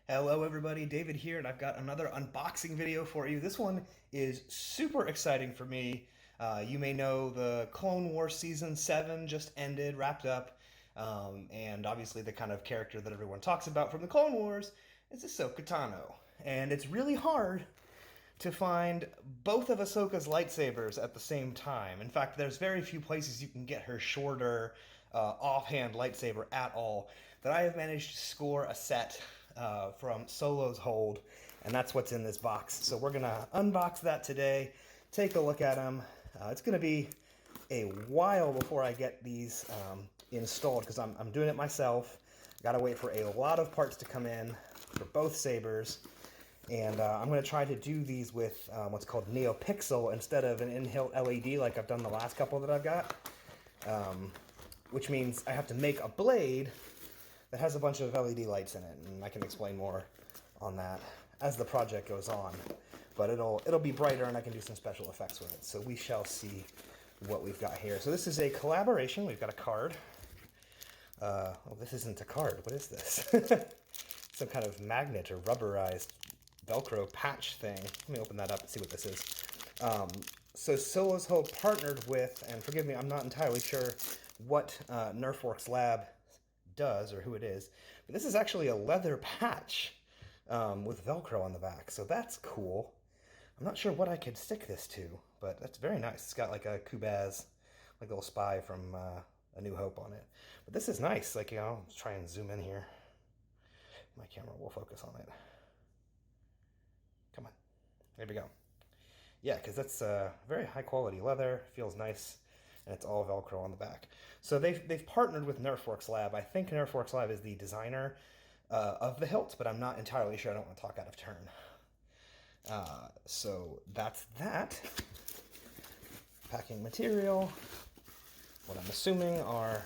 Hello everybody, David here, and I've got another unboxing video for you. This one is super exciting for me. You may know the Clone Wars Season 7 just ended, wrapped up, and obviously the kind of character that everyone talks about from the Clone Wars is Ahsoka Tano. And it's really hard to find both of Ahsoka's lightsabers at the same time. In fact, there's very few places you can get her shorter, offhand lightsaber at all. That I have managed to score a set from Solo's hold, and that's what's in this box. So we're gonna unbox that today, take a look at them. It's gonna be a while before I get these installed because I'm doing it myself. Gotta wait for a lot of parts to come in for both sabers. And I'm going to try to do these with what's called NeoPixel instead of an in-hilt LED like I've done the last couple that I've got. Which means I have to make a blade that has a bunch of LED lights in it. And I can explain more on that as the project goes on. But it'll be brighter and I can do some special effects with it. So we shall see what we've got here. So this is a collaboration. We've got a card. Oh, this isn't a card. What is this? Some kind of magnet or rubberized Velcro patch thing. Let me open that up and see what this is. So Solo's Hold partnered with, and forgive me, I'm not entirely sure what Nerfworxlab does or who it is, but this is actually a leather patch with Velcro on the back, so that's cool. I'm not sure what I could stick this to, but that's very nice. It's got like a Kubaz, like a little spy from A New Hope on it. But this is nice. Like, you know, let's try and zoom in here. My camera will focus on it. Come on. There we go. Yeah, because that's very high quality leather. Feels nice, and it's all Velcro on the back. So they've partnered with Nerfworxlab. I think Nerfworxlab is the designer of the hilt, but I'm not entirely sure. I don't want to talk out of turn. So that's that. Packing material. What I'm assuming are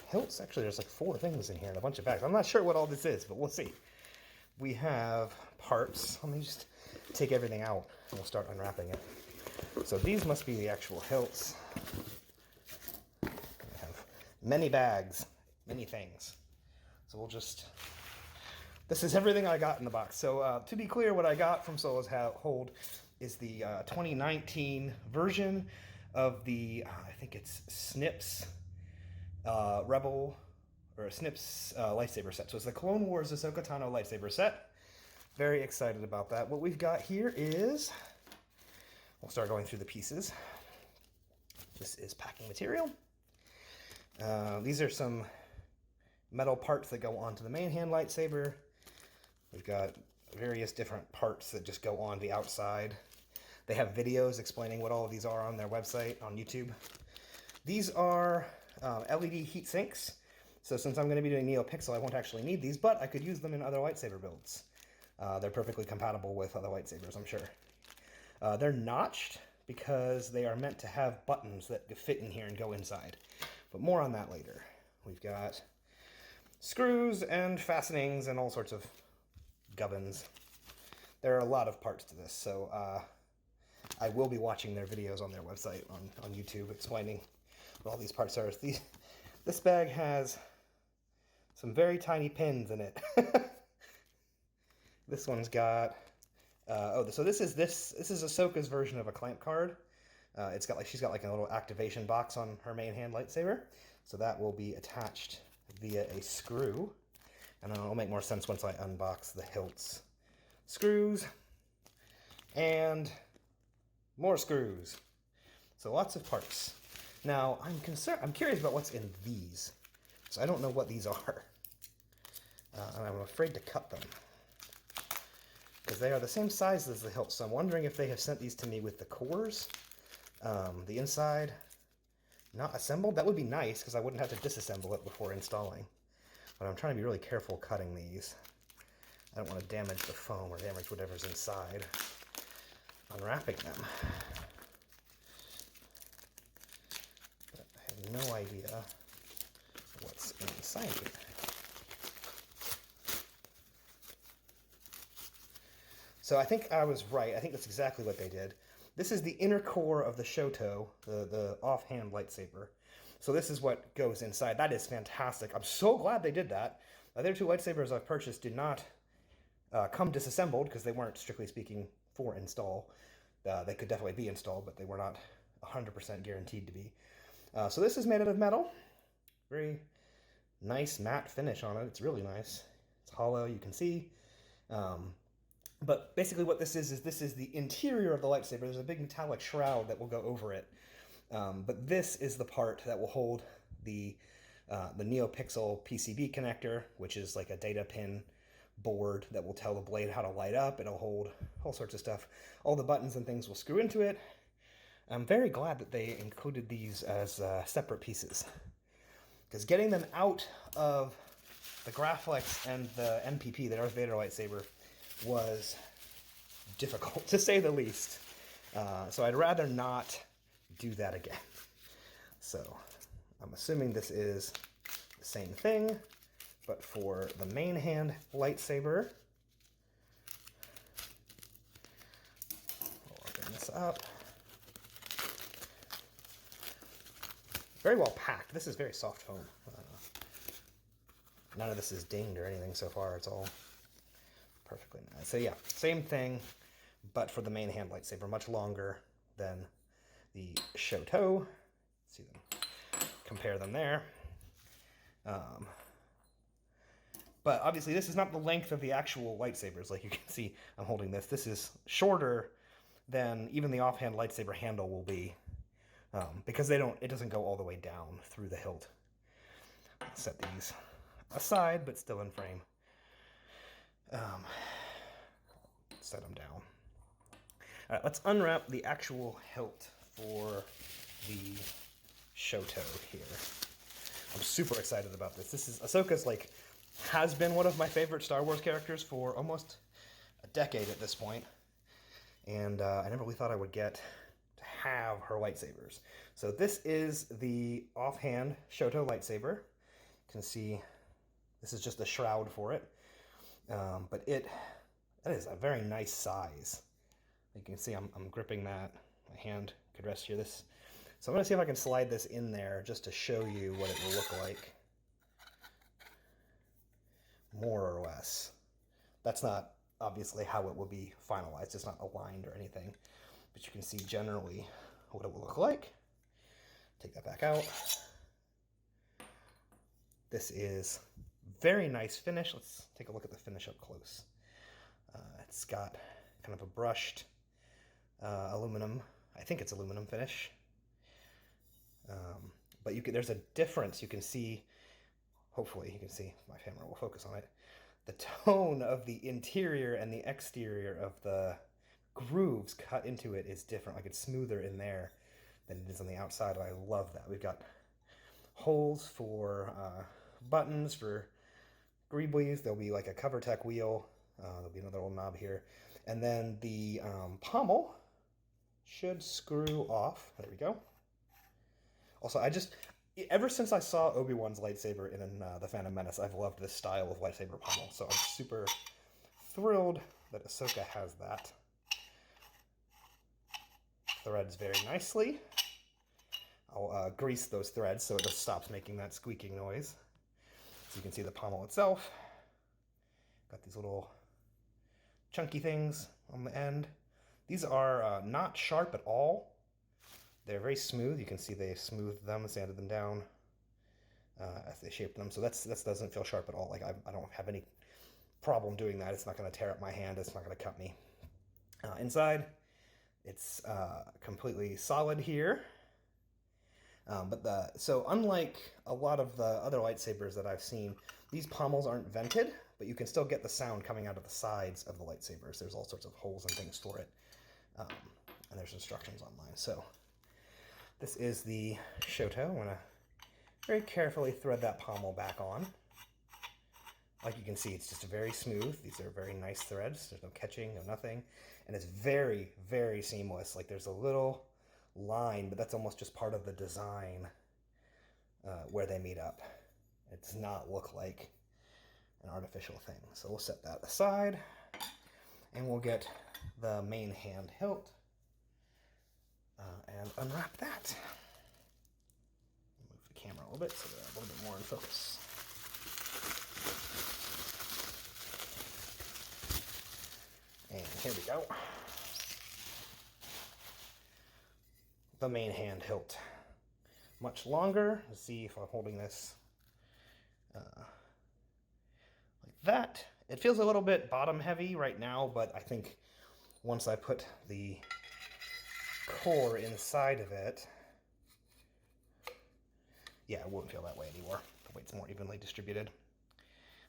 hilts. Actually, there's like 4 things in here and a bunch of bags. I'm not sure what all this is, but we'll see. We have parts. Let me just take everything out and we'll start unwrapping it. So these must be the actual hilts. I have many bags, many things. So we'll just... This is everything I got in the box. So to be clear, what I got from Solo's Hold is the 2019 version of the, I think it's Snips Rebel... or a Snips lightsaber set. So it's the Clone Wars Ahsoka Tano lightsaber set. Very excited about that. What we've got here is, we'll start going through the pieces. This is packing material. These are some metal parts that go onto the main hand lightsaber. We've got various different parts that just go on the outside. They have videos explaining what all of these are on their website, on YouTube. These are LED heat sinks. So since I'm going to be doing NeoPixel, I won't actually need these, but I could use them in other lightsaber builds. They're perfectly compatible with other lightsabers, I'm sure. They're notched because they are meant to have buttons that fit in here and go inside. But more on that later. We've got screws and fastenings and all sorts of gubbins. There are a lot of parts to this, so I will be watching their videos on their website, on YouTube, explaining what all these parts are. This bag has some very tiny pins in it. This one's got so this is Ahsoka's version of a clamp card. It's got she's got like a little activation box on her main hand lightsaber, so that will be attached via a screw, and then it'll make more sense once I unbox the hilts. Screws and more screws. So lots of parts. Now, I'm curious about what's in these. So I don't know what these are. And I'm afraid to cut them. Because they are the same size as the hilt. So I'm wondering if they have sent these to me with the cores. The inside not assembled. That would be nice because I wouldn't have to disassemble it before installing. But I'm trying to be really careful cutting these. I don't want to damage the foam or damage whatever's inside. Unwrapping them. I have no idea what's inside here. So I think I was right. I think that's exactly what they did. This is the inner core of the Shoto, the offhand lightsaber. So this is what goes inside. That is fantastic. I'm so glad they did that. The other two lightsabers I've purchased did not come disassembled because they weren't, strictly speaking, for install. They could definitely be installed, but they were not 100% guaranteed to be. So this is made out of metal. Very nice matte finish on it. It's really nice. It's hollow, you can see. But basically what this is the interior of the lightsaber. There's a big metallic shroud that will go over it. But this is the part that will hold the NeoPixel PCB connector, which is like a data pin board that will tell the blade how to light up. It'll hold all sorts of stuff. All the buttons and things will screw into it. I'm very glad that they included these as separate pieces, because getting them out of the Graflex and the NPP, the Darth Vader lightsaber, was difficult, to say the least. So I'd rather not do that again. So I'm assuming this is the same thing, but for the main hand lightsaber. I'll open this up. Very well packed. This is very soft foam. None of this is dinged or anything so far. It's all perfectly nice. So yeah, same thing, but for the main hand lightsaber, much longer than the Shoto. See them, compare them there. But obviously this is not the length of the actual lightsabers. Like you can see, I'm holding this. This is shorter than even the offhand lightsaber handle will be, because it doesn't go all the way down through the hilt. Let's set these aside, but still in frame. Set them down. All right, let's unwrap the actual hilt for the Shoto here. I'm super excited about this. This is Ahsoka's, like, has been one of my favorite Star Wars characters for almost a decade at this point. And I never really thought I would get to have her lightsabers. So this is the offhand Shoto lightsaber. You can see this is just the shroud for it. But that is a very nice size. You can see I'm gripping that. My hand could rest here. So I'm going to see if I can slide this in there just to show you what it will look like. More or less. That's not obviously how it will be finalized. It's not aligned or anything. But you can see generally what it will look like. Take that back out. This is very nice finish. Let's take a look at the finish up close. It's got kind of a brushed aluminum, I think it's aluminum finish. But there's a difference. You can see, hopefully you can see, my camera will focus on it, the tone of the interior and the exterior of the grooves cut into it is different. Like, it's smoother in there than it is on the outside, and I love that. We've got holes for buttons, for greeblies. There'll be like a CoverTech wheel. There'll be another little knob here. And then the pommel should screw off. There we go. Also, ever since I saw Obi-Wan's lightsaber in The Phantom Menace, I've loved this style of lightsaber pommel. So I'm super thrilled that Ahsoka has that. Threads very nicely. I'll grease those threads so it just stops making that squeaking noise. So you can see the pommel itself. Got these little chunky things on the end. These are not sharp at all. They're very smooth. You can see they smoothed them and sanded them down as they shaped them. So that doesn't feel sharp at all. Like, I don't have any problem doing that. It's not going to tear up my hand. It's not going to cut me. Inside, it's completely solid here. So unlike a lot of the other lightsabers that I've seen, these pommels aren't vented, but you can still get the sound coming out of the sides of the lightsabers. There's all sorts of holes and things for it. And there's instructions online. So this is the Shoto. I'm going to very carefully thread that pommel back on. Like you can see, it's just very smooth. These are very nice threads. There's no catching, no nothing. And it's very, very seamless. Like, there's a little line, but that's almost just part of the design where they meet up. It does not look like an artificial thing. So we'll set that aside, and we'll get the main hand hilt and unwrap that. Move the camera a little bit so they're a little bit more in focus. Here we go. The main hand hilt. Much longer. Let's see if I'm holding this like that. It feels a little bit bottom heavy right now, but I think once I put the core inside of it, yeah, it won't feel that way anymore. The weight's more evenly distributed.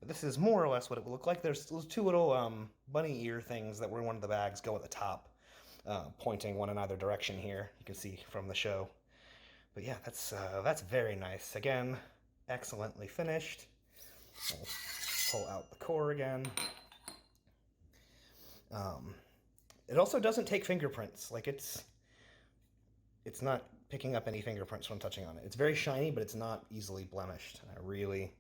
But this is more or less what it would look like. There's those two little bunny ear things that were in one of the bags go at the top, pointing one in either direction here. You can see from the show. But yeah, that's very nice. Again, excellently finished. I'll pull out the core again. It also doesn't take fingerprints. Like it's not picking up any fingerprints when touching on it. It's very shiny, but it's not easily blemished. I really,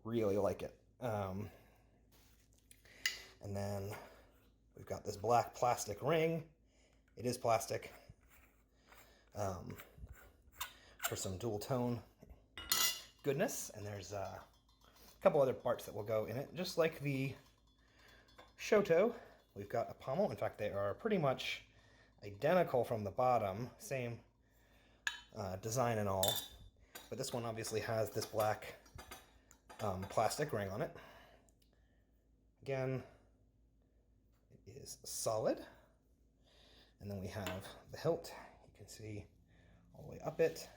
really like it. And then we've got this black plastic ring. It is plastic. For some dual tone goodness. And there's a couple other parts that will go in it. Just like the Shoto, we've got a pommel. In fact, they are pretty much identical from the bottom. Same design and all. But this one obviously has this black plastic ring on it. Again, it is solid. And then we have the hilt. You can see all the way up it.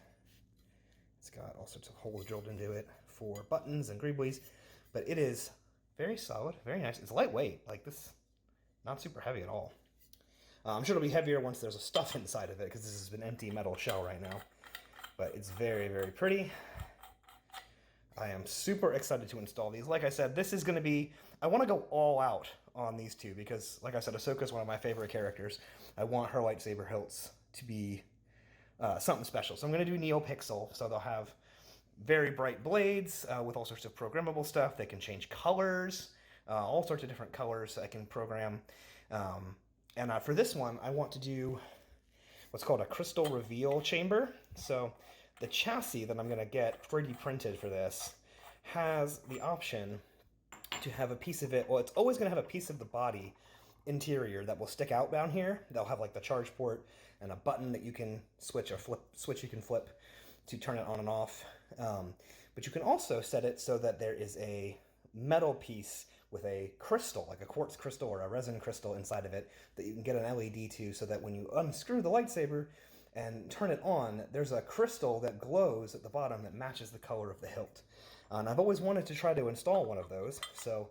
It's got all sorts of holes drilled into it for buttons and greeblies, but it is very solid, very nice. It's lightweight, like this, not super heavy at all. I'm sure it'll be heavier once there's a stuff inside of it, because this is an empty metal shell right now. But it's very, very pretty. I am super excited to install these. Like I said, this is going to be, I want to go all out on these two, because like I said, Ahsoka is one of my favorite characters. I want her lightsaber hilts to be something special. So I'm going to do NeoPixel, so they'll have very bright blades with all sorts of programmable stuff. They can change colors, all sorts of different colors I can program. And for this one, I want to do what's called a crystal reveal chamber. So the chassis that I'm going to get 3D printed for this has the option to have a piece of it. Well, it's always going to have a piece of the body interior that will stick out down here. They'll have like the charge port and a button that you can switch, or switch you can flip to turn it on and off. But you can also set it so that there is a metal piece with a crystal, like a quartz crystal or a resin crystal inside of it, that you can get an LED to, so that when you unscrew the lightsaber and turn it on, there's a crystal that glows at the bottom that matches the color of the hilt. And I've always wanted to try to install one of those, so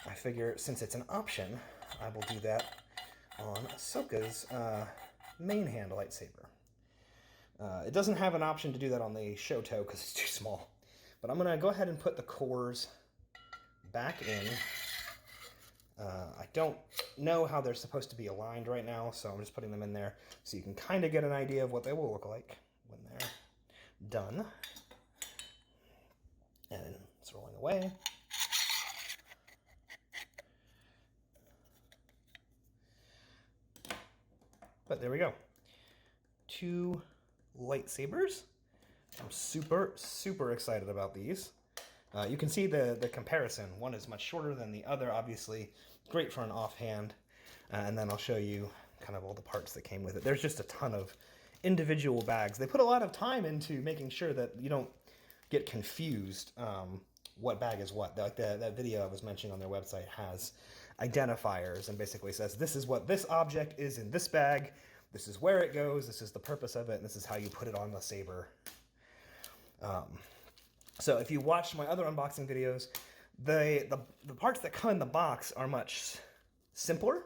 I figure since it's an option, I will do that on Ahsoka's main hand lightsaber. It doesn't have an option to do that on the Shoto because it's too small. But I'm going to go ahead and put the cores back in. I don't know how they're supposed to be aligned right now, so I'm just putting them in there so you can kind of get an idea of what they will look like when they're done. And it's rolling away. But there we go. 2 lightsabers. I'm super, super excited about these. You can see the comparison. One is much shorter than the other, obviously. Great for an offhand. And then I'll show you kind of all the parts that came with it. There's just a ton of individual bags. They put a lot of time into making sure that you don't get confused what bag is what. Like that video I was mentioning on their website has identifiers and basically says this is what this object is in this bag, this is where it goes, this is the purpose of it, and this is how you put it on the saber. So if you watched my other unboxing videos, the parts that come in the box are much simpler,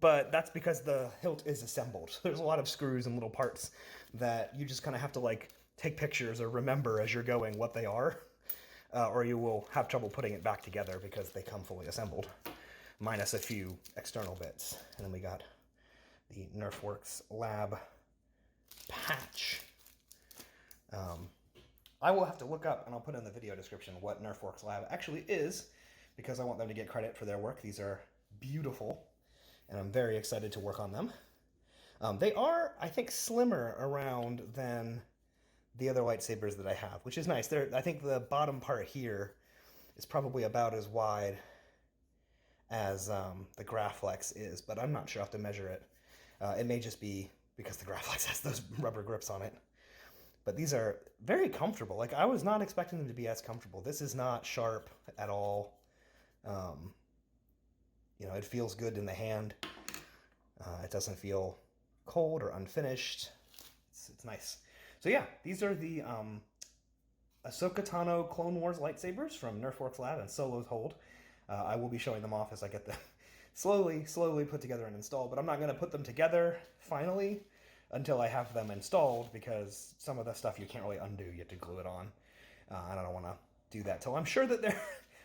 but that's because the hilt is assembled. There's a lot of screws and little parts that you just kind of have to like take pictures or remember as you're going what they are. Or you will have trouble putting it back together because they come fully assembled, minus a few external bits. And then we got the Nerfworxlab patch. I will have to look up, and I'll put in the video description, what Nerfworxlab actually is, because I want them to get credit for their work. These are beautiful, and I'm very excited to work on them. They are, I think, slimmer around than the other lightsabers that I have, which is nice. I think the bottom part here is probably about as wide as the Graflex is, but I'm not sure. I'll have to measure it. It may just be because the Graflex has those rubber grips on it. But these are very comfortable. Like, I was not expecting them to be as comfortable. This is not sharp at all. You know, it feels good in the hand. It doesn't feel cold or unfinished. It's nice. So yeah, these are the Ahsoka Tano Clone Wars lightsabers from Nerfworxlab and Solo's Hold. I will be showing them off as I get them slowly put together and installed, but I'm not going to put them together finally until I have them installed, because some of the stuff you can't really undo. You have to glue it on. And I don't want to do that till I'm sure that they're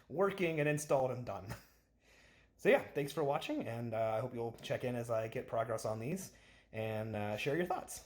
working and installed and done. So yeah, thanks for watching, and I hope you'll check in as I get progress on these and share your thoughts.